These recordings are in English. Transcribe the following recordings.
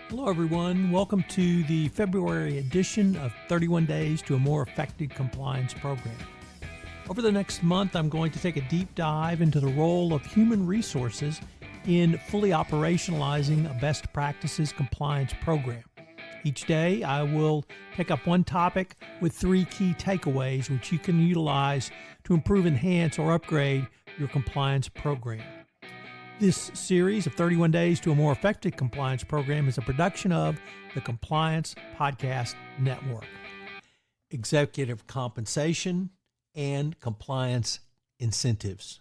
Hello, everyone. Welcome to the February edition of 31 Days to a More Effective Compliance Program. Over the next month, I'm going to take a deep dive into the role of human resources in fully operationalizing a best practices compliance program. Each day, I will pick up one topic with three key takeaways which you can utilize to improve, enhance, or upgrade your compliance program. This series of 31 Days to a More Effective Compliance Program is a production of the Compliance Podcast Network. Executive compensation and compliance incentives.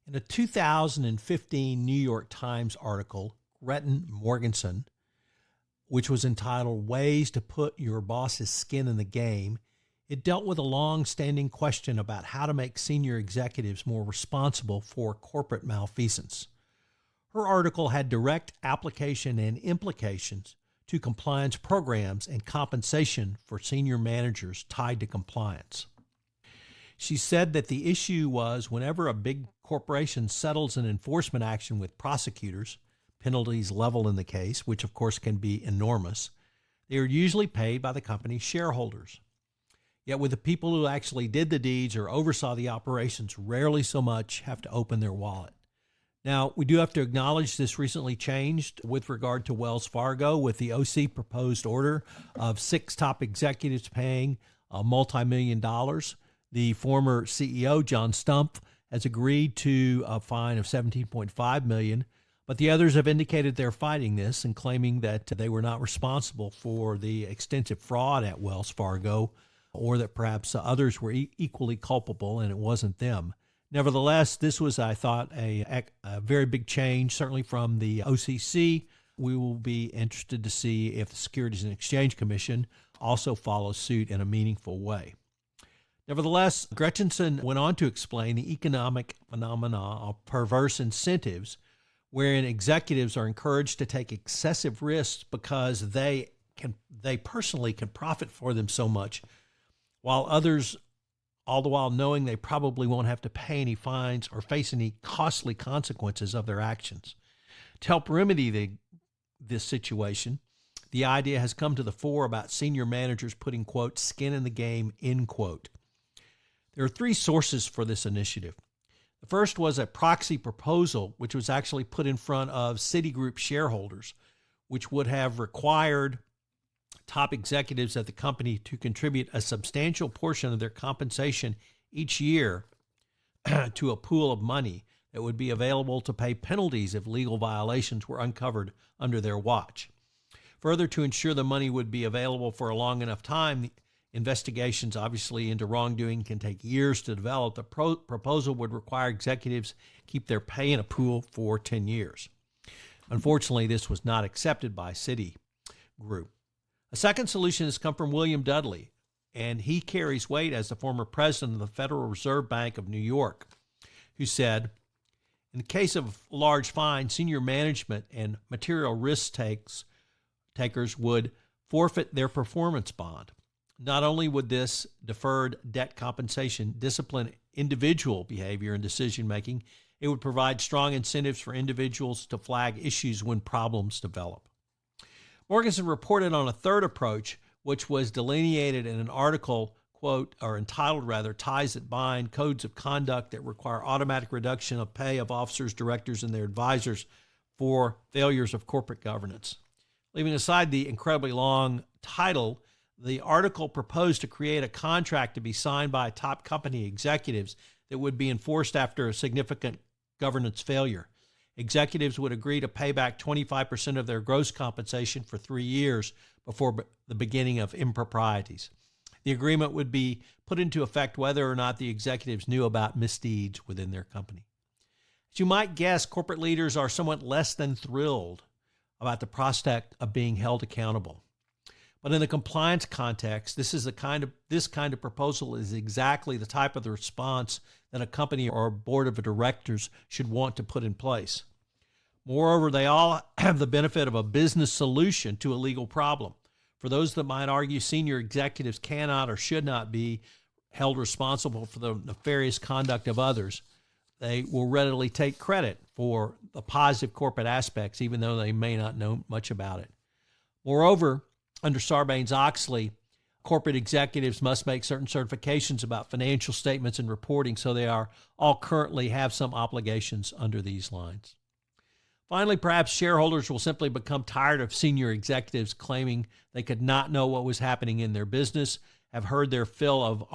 In a 2015 New York Times article, Gretchen Morgenson, which was entitled Ways to Put Your Boss's Skin in the Game, it dealt with a long-standing question about how to make senior executives more responsible for corporate malfeasance. Her article had direct application and implications to compliance programs and compensation for senior managers tied to compliance. She said that the issue was whenever a big corporation settles an enforcement action with prosecutors, penalties level in the case, which of course can be enormous, they are usually paid by the company's shareholders. Yet with the people who actually did the deeds or oversaw the operations rarely so much have to open their wallet. Now, we do have to acknowledge this recently changed with regard to Wells Fargo with the OC proposed order of 6 top executives paying multi-million dollars. The former CEO, John Stumpf, has agreed to a fine of $17.5 million, but the others have indicated they're fighting this and claiming that they were not responsible for the extensive fraud at Wells Fargo, or that perhaps others were equally culpable and it wasn't them. Nevertheless, this was, I thought, a very big change, certainly from the OCC. We will be interested to see if the Securities and Exchange Commission also follows suit in a meaningful way. Nevertheless, Gretchen went on to explain the economic phenomena of perverse incentives, wherein executives are encouraged to take excessive risks because they personally can profit for them so much, while others, all the while knowing they probably won't have to pay any fines or face any costly consequences of their actions. To help remedy this situation, the idea has come to the fore about senior managers putting, quote, skin in the game, end quote. There are 3 sources for this initiative. The first was a proxy proposal, which was actually put in front of Citigroup shareholders, which would have required top executives at the company to contribute a substantial portion of their compensation each year to a pool of money that would be available to pay penalties if legal violations were uncovered under their watch. Further, to ensure the money would be available for a long enough time, investigations obviously into wrongdoing can take years to develop. The proposal would require executives keep their pay in a pool for 10 years. Unfortunately, this was not accepted by Citigroup. A second solution has come from William Dudley, and he carries weight as the former president of the Federal Reserve Bank of New York, who said, in the case of large fines, senior management and material risk takers would forfeit their performance bond. Not only would this deferred debt compensation discipline individual behavior and decision-making, it would provide strong incentives for individuals to flag issues when problems develop. Morgenson reported on a third approach, which was delineated in an article, quote, or entitled rather, Ties That Bind, Codes of Conduct That Require Automatic Reduction of Pay of Officers, Directors, and Their Advisors for Failures of Corporate Governance. Leaving aside the incredibly long title, the article proposed to create a contract to be signed by top company executives that would be enforced after a significant governance failure. Executives would agree to pay back 25% of their gross compensation for 3 years before the beginning of improprieties. The agreement would be put into effect whether or not the executives knew about misdeeds within their company. As you might guess, corporate leaders are somewhat less than thrilled about the prospect of being held accountable. But in the compliance context, this kind of proposal is exactly the type of response that a company or a board of directors should want to put in place. Moreover, they all have the benefit of a business solution to a legal problem. For those that might argue senior executives cannot or should not be held responsible for the nefarious conduct of others, they will readily take credit for the positive corporate aspects, even though they may not know much about it. Moreover, under Sarbanes-Oxley, corporate executives must make certain certifications about financial statements and reporting, so they are all currently have some obligations under these lines. Finally, perhaps shareholders will simply become tired of senior executives claiming they could not know what was happening in their business, have heard their fill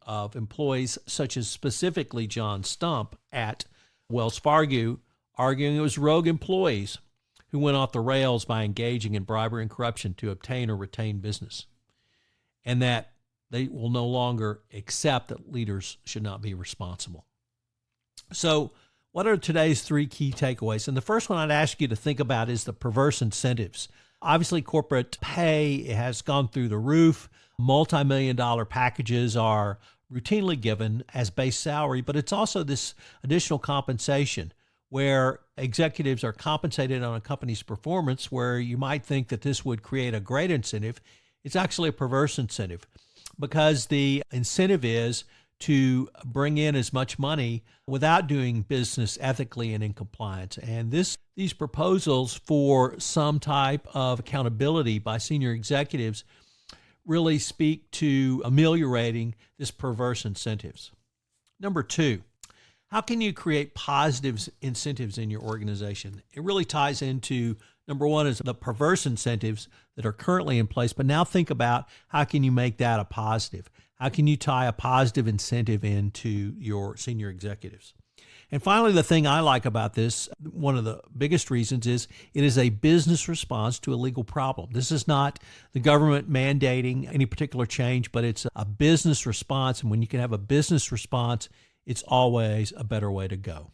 of employees, such as specifically John Stump at Wells Fargo, arguing it was rogue employees who went off the rails by engaging in bribery and corruption to obtain or retain business, and that they will no longer accept that leaders should not be responsible. So, what are today's three key takeaways? And the first one I'd ask you to think about is the perverse incentives. Obviously, corporate pay has gone through the roof. Multi-million-dollar packages are routinely given as base salary, but it's also this additional compensation where executives are compensated on a company's performance, where you might think that this would create a great incentive. It's actually a perverse incentive, because the incentive is to bring in as much money without doing business ethically and in compliance. And these proposals for some type of accountability by senior executives really speak to ameliorating this perverse incentives. Number two, how can you create positive incentives in your organization? It really ties into number one is the perverse incentives that are currently in place, but now think about how can you make that a positive? How can you tie a positive incentive into your senior executives? And finally, the thing I like about this, one of the biggest reasons is it is a business response to a legal problem. This is not the government mandating any particular change, but it's a business response. And when you can have a business response, it's always a better way to go.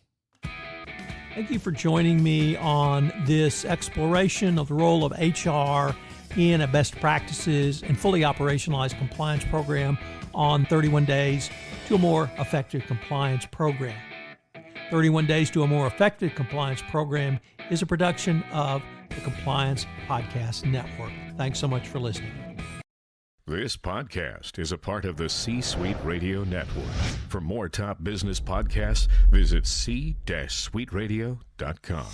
Thank you for joining me on this exploration of the role of HR in a best practices and fully operationalized compliance program on 31 Days to a More Effective Compliance Program. 31 Days to a More Effective Compliance Program is a production of the Compliance Podcast Network. Thanks so much for listening. This podcast is a part of the C-Suite Radio Network. For more top business podcasts, visit c-suiteradio.com.